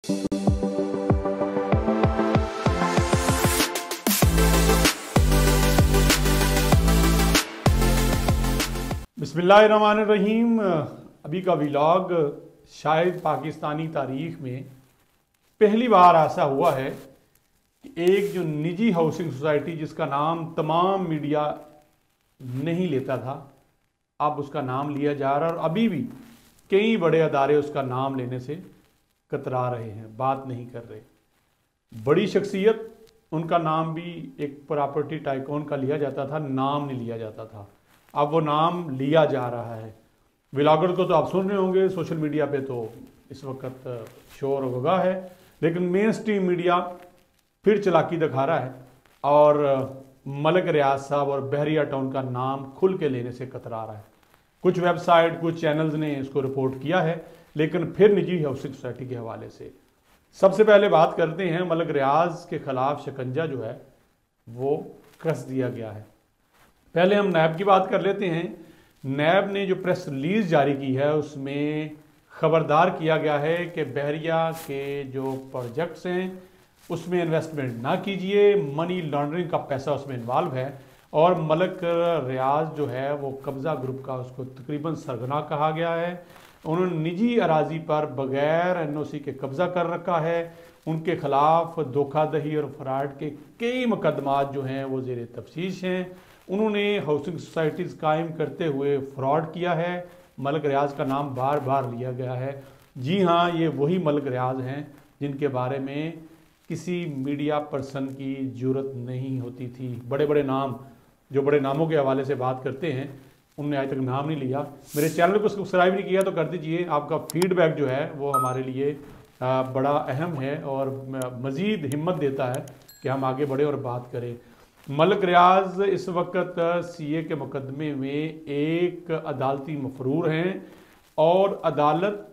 बिस्मिल्लाहिर्रहमानिर्रहीम। अभी का व्लॉग शायद पाकिस्तानी तारीख में पहली बार ऐसा हुआ है कि एक जो निजी हाउसिंग सोसाइटी जिसका नाम तमाम मीडिया नहीं लेता था, अब उसका नाम लिया जा रहा है और अभी भी कई बड़े अदारे उसका नाम लेने से कतरा रहे हैं, बात नहीं कर रहे। बड़ी शख्सियत, उनका नाम भी एक प्रॉपर्टी टाइकून का लिया जाता था, नाम नहीं लिया जाता था। अब वो नाम लिया जा रहा है। व्लॉगर को तो आप सुन रहे होंगे, सोशल मीडिया पे तो इस वक्त शोर वगैरह है, लेकिन मेन स्ट्रीम मीडिया फिर चालाकी दिखा रहा है और मलिक रियाज साहब और बहरिया टाउन का नाम खुल के लेने से कतरा रहा है। कुछ वेबसाइट, कुछ चैनल्स ने इसको रिपोर्ट किया है, लेकिन फिर निजी हाउसिंग सोसाइटी के हवाले से सबसे पहले बात करते हैं। मलिक रियाज के खिलाफ शिकंजा जो है वो कस दिया गया है। पहले हम नैब की बात कर लेते हैं। नैब ने जो प्रेस रिलीज जारी की है उसमें खबरदार किया गया है कि बहरिया के जो प्रोजेक्ट्स हैं उसमें इन्वेस्टमेंट ना कीजिए, मनी लॉन्ड्रिंग का पैसा उसमें इन्वॉल्व है। और मलिक रियाज जो है वो कब्जा ग्रुप का, उसको तकरीबन सरगना कहा गया है। उन्होंने निजी अराजी पर बगैर एनओसी के कब्जा कर रखा है। उनके खिलाफ धोखाधड़ी और फ्रॉड के कई मुकदमात जो हैं वो ज़ेर तफ्तीश हैं। उन्होंने हाउसिंग सोसाइटीज़ कायम करते हुए फ्रॉड किया है। मलिक रियाज का नाम बार बार लिया गया है। जी हाँ, ये वही मलिक रियाज हैं जिनके बारे में किसी मीडिया पर्सन की जरूरत नहीं होती थी। बड़े बड़े नाम, जो बड़े नामों के हवाले से बात करते हैं, उनने आज तक नाम नहीं लिया। मेरे चैनल को सब्सक्राइब नहीं किया तो कर दीजिए। आपका फीडबैक जो है वो हमारे लिए बड़ा अहम है और मज़ीद हिम्मत देता है कि हम आगे बढ़े और बात करें। मलिक रियाज इस वक्त सीए के मुकदमे में एक अदालती मफरूर हैं और अदालत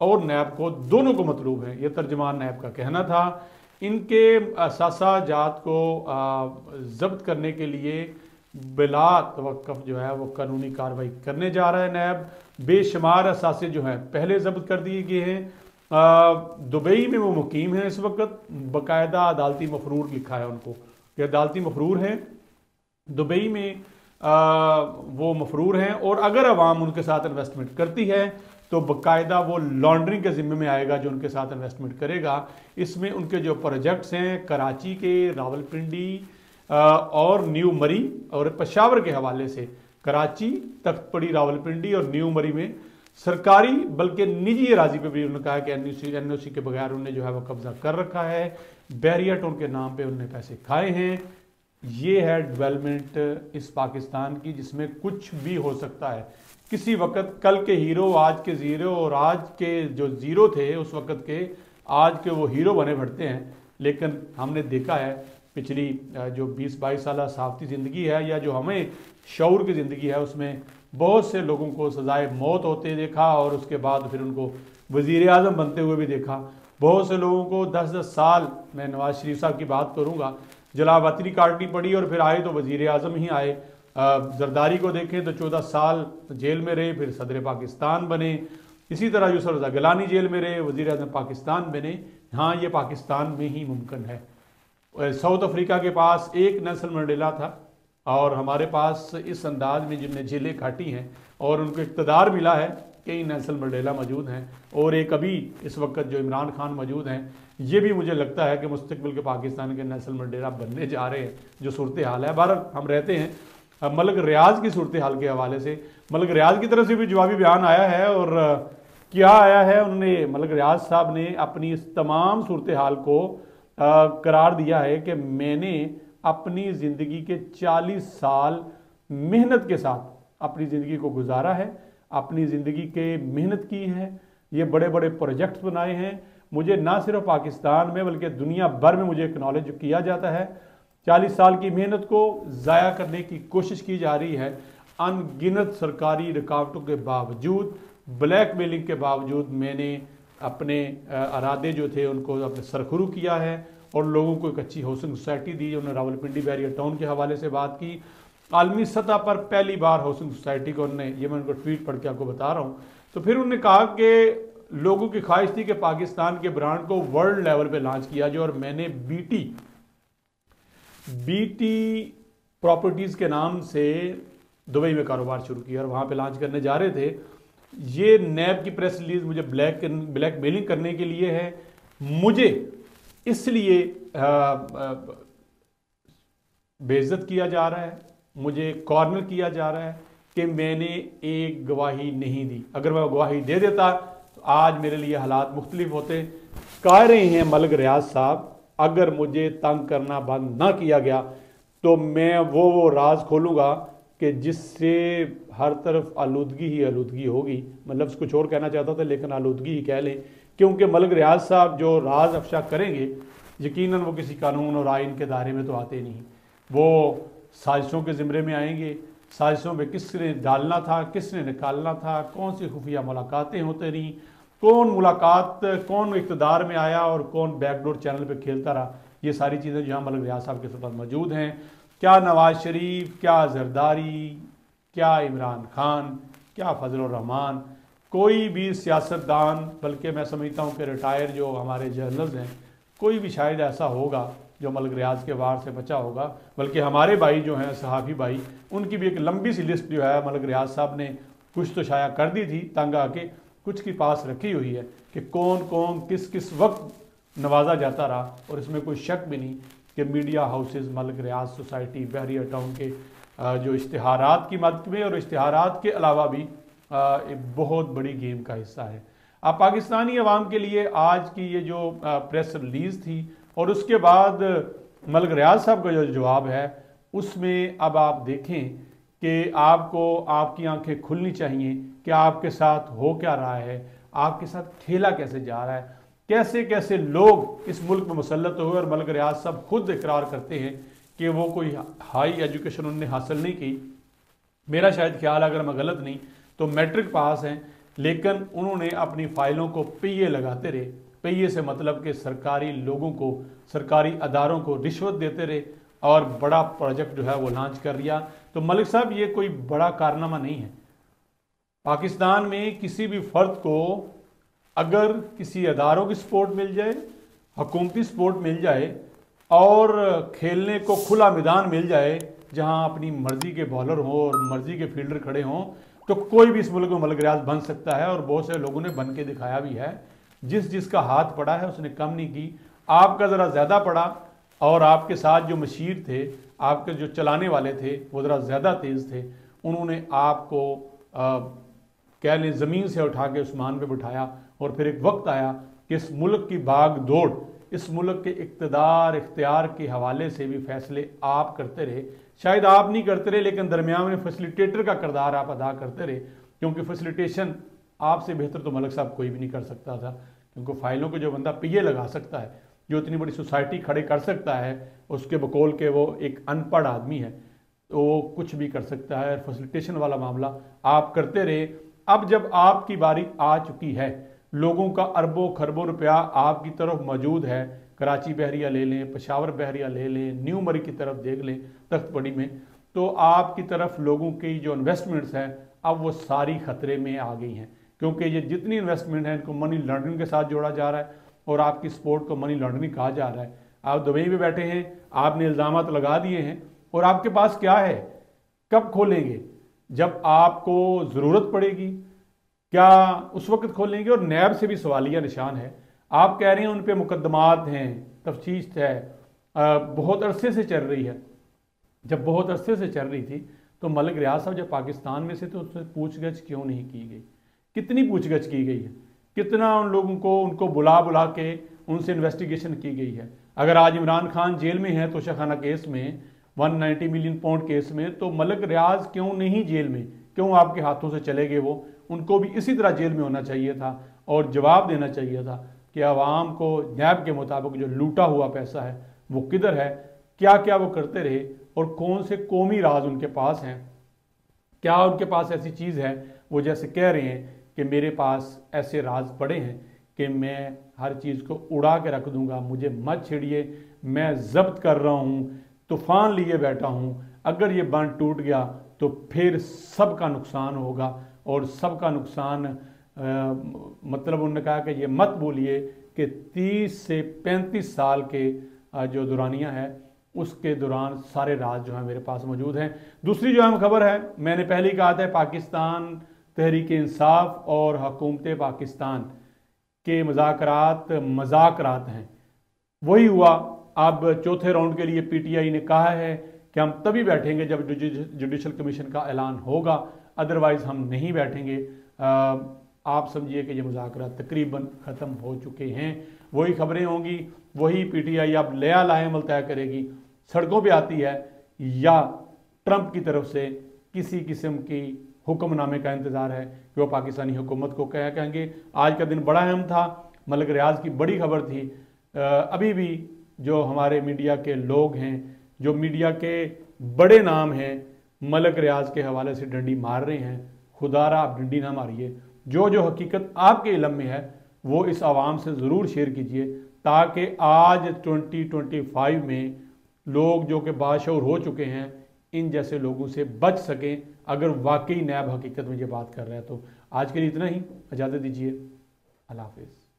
और नैब को दोनों को मतलूब है, ये तर्जमान नैब का कहना था। इनके असासा जात को जब्त करने के लिए बिला तवक्कुफ जो है वो कानूनी कार्रवाई करने जा रहा है नैब। बेशुमार असासे जो हैं पहले जब्त कर दिए गए हैं। दुबई में वो मुकीम है इस वक्त, बाकायदा अदालती मफरूर लिखा है उनको, ये अदालती मफरूर हैं, दुबई में वो मफरूर हैं। और अगर अवाम उनके साथ इन्वेस्टमेंट करती है तो बाकायदा वो लॉन्ड्रिंग के ज़िम्मे में आएगा जो उनके साथ इन्वेस्टमेंट करेगा। इसमें उनके जो प्रोजेक्ट्स हैं कराची के, रावलपिंडी और न्यू मरी और पेशावर के हवाले से, कराची, तख्तपड़ी, रावलपिंडी और न्यू मरी में सरकारी बल्कि निजी अराजी पे भी उन्होंने कहा कि एनओसी के बगैर उन्होंने जो है वो कब्जा कर रखा है। बहरिया टाउन के नाम पे उन्होंने पैसे खाए हैं। ये है डेवलपमेंट इस पाकिस्तान की जिसमें कुछ भी हो सकता है। किसी वक्त कल के हीरो आज के ज़ीरो और आज के जो ज़ीरो थे उस वक्त के, आज के वो हीरो बने बढ़ते हैं। लेकिन हमने देखा है पिछली जो 20-22 साल सहाफ़ती ज़िंदगी है या जो हमें शऊर की ज़िंदगी है उसमें बहुत से लोगों को सजाए मौत होते देखा और उसके बाद फिर उनको वज़ीर आज़म बनते हुए भी देखा। बहुत से लोगों को 10-10 साल, मैं नवाज शरीफ साहब की बात करूँगा, जलावतनी काटनी पड़ी और फिर आए तो वज़ीर आज़म ही आए। जरदारी को देखें तो 14 साल जेल में रहे, फिर सदर पाकिस्तान बने। इसी तरह यूसुफ रज़ा गिलानी जेल में रहे, वज़ीर आज़म पाकिस्तान बने। हाँ, ये पाकिस्तान में ही मुमकिन है। साउथ अफ्रीका के पास एक नेल्सन मंडेला था और हमारे पास इस अंदाज में जिनने जेलें काटी हैं और उनको इक़्तिदार मिला है, कई नेल्सन मंडेला मौजूद हैं और एक अभी इस वक्त जो इमरान खान मौजूद हैं। ये भी मुझे लगता है कि मुस्तक़बिल के पाकिस्तान के नेल्सन मंडेला बनने जा रहे हैं, जो सूरत हाल है। बहरहाल हम रहते हैं मलिक रियाज की सूरत हाल के हवाले से। मलिक रियाज की तरफ से भी जवाबी बयान आया है और क्या आया है, उन्होंने मलिक रियाज साहब ने अपनी इस तमाम सूरत हाल को करार दिया है कि मैंने अपनी ज़िंदगी के 40 साल मेहनत के साथ अपनी ज़िंदगी को गुजारा है, अपनी ज़िंदगी के मेहनत की है, ये बड़े बड़े प्रोजेक्ट्स बनाए हैं। मुझे ना सिर्फ पाकिस्तान में बल्कि दुनिया भर में मुझे एक्नॉलेज किया जाता है। 40 साल की मेहनत को ज़ाया करने की कोशिश की जा रही है। अनगिनत सरकारी रुकावटों के बावजूद, ब्लैकमेलिंग के बावजूद मैंने अपने इरादे जो थे उनको अपने सरखुरू किया है और लोगों को एक अच्छी हाउसिंग सोसाइटी दी। उन्होंने रावलपिंडी बहरिया टाउन के हवाले से बात की। आलमी सतह पर पहली बार हाउसिंग सोसाइटी को उन्होंने, ये मैं उनको ट्वीट पढ़ के आपको बता रहा हूँ, तो फिर उन्होंने कहा कि लोगों की ख्वाहिश थी कि पाकिस्तान के ब्रांड को वर्ल्ड लेवल पे लॉन्च किया जाए, और मैंने बीटी प्रॉपर्टीज के नाम से दुबई में कारोबार शुरू किया और वहां पे लॉन्च करने जा रहे थे। ये नैब की प्रेस रिलीज मुझे ब्लैक मेलिंग करने के लिए है, मुझे इसलिए बेइज्जत किया जा रहा है, मुझे कॉर्नर किया जा रहा है कि मैंने एक गवाही नहीं दी। अगर मैं गवाही दे देता तो आज मेरे लिए हालात मुख्तलिफ होते। कह रहे हैं मलिक रियाज साहब, अगर मुझे तंग करना बंद ना किया गया तो मैं वो राज खोलूंगा कि जिससे हर तरफ आलूदगी ही आलूदगी होगी। मतलब कुछ और कहना चाहता था लेकिन आलूदगी ही कह लें, क्योंकि मलिक रियाज साहब जो राज अफशा करेंगे यकीनन वो किसी कानून और आइन के दायरे में तो आते नहीं। वो साजिशों के ज़िम्मे में आएंगे। साजिशों में किसने डालना था, किसने निकालना था, कौन सी खुफिया मुलाकातें होती रहीं, कौन इक़्तिदार में आया और कौन बैकडोर चैनल पे खेलता रहा। ये सारी चीज़ें जो मलिक रियाज साहब के साथ मौजूद हैं। क्या नवाज शरीफ, क्या जरदारी, क्या इमरान खान, क्या फजल रहमान, कोई भी सियासतदान, बल्कि मैं समझता हूँ कि रिटायर जो हमारे जर्नल्स हैं, कोई भी शायद ऐसा होगा जो मलिक रियाज के वार से बचा होगा। बल्कि हमारे भाई जो हैं सहाफ़ी भाई, उनकी भी एक लंबी सी लिस्ट जो है मलिक रियाज साहब ने कुछ तो शाया कर दी थी तंग आके, कुछ की पास रखी हुई है कि कौन कौन किस किस वक्त नवाजा जाता रहा। और इसमें कोई शक भी नहीं कि मीडिया हाउसेस मलिक रियाज सोसाइटी बहरिया टाउन के जो इश्तिहारात की मदद में और इश्तिहारात के अलावा भी एक बहुत बड़ी गेम का हिस्सा है। अब पाकिस्तानी अवाम के लिए आज की ये जो प्रेस रिलीज़ थी और उसके बाद मलिक रियाज साहब का जो जवाब है, उसमें अब आप देखें कि आपको आपकी आंखें खुलनी चाहिए कि आपके साथ हो क्या रहा है, आपके साथ खेला कैसे जा रहा है, कैसे कैसे लोग इस मुल्क में मुसल्लत हुए। और मलिक रियाज साहब खुद इकरार करते हैं कि वो कोई हाई एजुकेशन उन्होंने हासिल नहीं की। मेरा शायद ख्याल, अगर मैं गलत नहीं तो मैट्रिक पास हैं, लेकिन उन्होंने अपनी फाइलों को पहिए लगाते रहे। पहिए से मतलब कि सरकारी लोगों को, सरकारी अदारों को रिश्वत देते रहे और बड़ा प्रोजेक्ट जो है वो लॉन्च कर दिया। तो मलिक साहब ये कोई बड़ा कारनामा नहीं है। पाकिस्तान में किसी भी फर्द को अगर किसी अदारों की सपोर्ट मिल जाए, हुकूमती सपोर्ट मिल जाए और खेलने को खुला मैदान मिल जाए जहां अपनी मर्जी के बॉलर हों और मर्जी के फील्डर खड़े हों, तो कोई भी इस मुल्क में मलिक रियाज बन सकता है। और बहुत से लोगों ने बन के दिखाया भी है। जिसका हाथ पड़ा है उसने कम नहीं की। आपका ज़रा ज़्यादा पड़ा और आपके साथ जो मशीर थे, आपके जो चलाने वाले थे, वो ज़रा ज़्यादा तेज़ थे। उन्होंने आपको कह लें ज़मीन से उठा के उस्मान पे बिठाया। और फिर एक वक्त आया कि इस मुल्क की भाग दौड़, इस मुल्क के इख्तियार के हवाले से भी फैसले आप करते रहे। शायद आप नहीं करते रहे, लेकिन दरमियान में फैसिलिटेटर का किरदार आप अदा करते रहे, क्योंकि फैसिलिटेशन आपसे बेहतर तो मलिक साहब कोई भी नहीं कर सकता था। क्योंकि फाइलों को जो बंदा पहिए लगा सकता है, जो इतनी बड़ी सोसाइटी खड़े कर सकता है, उसके बकौल के वो एक अनपढ़ आदमी है, तो वो कुछ भी कर सकता है। फैसिलिटेशन वाला मामला आप करते रहे। अब जब आपकी बारी आ चुकी है, लोगों का अरबों खरबों रुपया आपकी तरफ मौजूद है, कराची बहरिया ले लें, पेशावर बहरिया ले लें, न्यू मरी की तरफ देख लें, तख्तपड़ी में, तो आपकी तरफ लोगों की जो इन्वेस्टमेंट्स हैं अब वो सारी खतरे में आ गई हैं। क्योंकि ये जितनी इन्वेस्टमेंट है इनको मनी लॉन्ड्रिंग के साथ जोड़ा जा रहा है और आपकी सपोर्ट को मनी लॉन्ड्रिंग कहा जा रहा है। आप दुबई में बैठे हैं, आपने इल्ज़ामात लगा दिए हैं और आपके पास क्या है? कब खोलेंगे? जब आपको ज़रूरत पड़ेगी, क्या उस वक्त खोलेंगे? और नैब से भी सवालिया निशान है। आप कह रहे हैं उन पर मुकदमात हैं, तफ्तीश है, बहुत अरसे से चल रही है। जब बहुत अरसे से चल रही थी तो मलिक रियाज साहब जब पाकिस्तान में से, तो उससे पूछगछ क्यों नहीं की गई? कितनी पूछगछ की गई है? कितना उन लोगों को उनको बुला बुला के उनसे इन्वेस्टिगेशन की गई है? अगर आज इमरान खान जेल में है तोशाखाना केस में, 190 मिलियन पाउंड केस में, तो मलिक रियाज क्यों नहीं जेल में? क्यों आपके हाथों से चले गए वो? उनको भी इसी तरह जेल में होना चाहिए था और जवाब देना चाहिए था कि आवाम को नैब के मुताबिक जो लूटा हुआ पैसा है वो किधर है, क्या क्या वो करते रहे और कौन से कौमी राज उनके पास हैं। क्या उनके पास ऐसी चीज़ है वो जैसे कह रहे हैं कि मेरे पास ऐसे राज पड़े हैं कि मैं हर चीज़ को उड़ा के रख दूंगा, मुझे मत छेड़िए, मैं जब्त कर रहा हूँ, तूफान लिए बैठा हूँ, अगर ये बंद टूट गया तो फिर सबका नुकसान होगा और सबका नुकसान मतलब उन्होंने कहा कि ये मत बोलिए कि 30 से 35 साल के जो दुरानियाँ है उसके दौरान सारे राज जो है मेरे पास मौजूद हैं। दूसरी जो अहम खबर है, मैंने पहले ही कहा था, पाकिस्तान तहरीक इंसाफ और हुकूमत पाकिस्तान के मज़ाकरात हैं, वही हुआ। अब चौथे राउंड के लिए पीटीआई ने कहा है कि हम तभी बैठेंगे जब जुडिशल कमीशन का ऐलान होगा, अदरवाइज हम नहीं बैठेंगे। आप समझिए कि ये मुज़ाकरात तकरीबन ख़त्म हो चुके हैं। वही खबरें होंगी, वही पीटीआई अब नया लाएमल तय करेगी, सड़कों पे आती है या ट्रंप की तरफ से किसी किस्म की हुक्मनामे का इंतज़ार है कि वो पाकिस्तानी हुकूमत को क्या कहेंगे। आज का दिन बड़ा अहम था, मलिक रियाज की बड़ी खबर थी। अभी भी जो हमारे मीडिया के लोग हैं, जो मीडिया के बड़े नाम हैं, मलिक रियाज के हवाले से डंडी मार रहे हैं। खुदारा आप डंडी ना मारिए, जो हकीकत आपके इल्म में है वो इस आवाम से ज़रूर शेयर कीजिए, ताकि आज 2025 में लोग जो कि बाशऊर हो चुके हैं इन जैसे लोगों से बच सकें, अगर वाकई नैब हकीकत में ये बात कर रहा है तो। आज के लिए इतना ही, इजाज़त दीजिए, अल्लाह हाफिज़।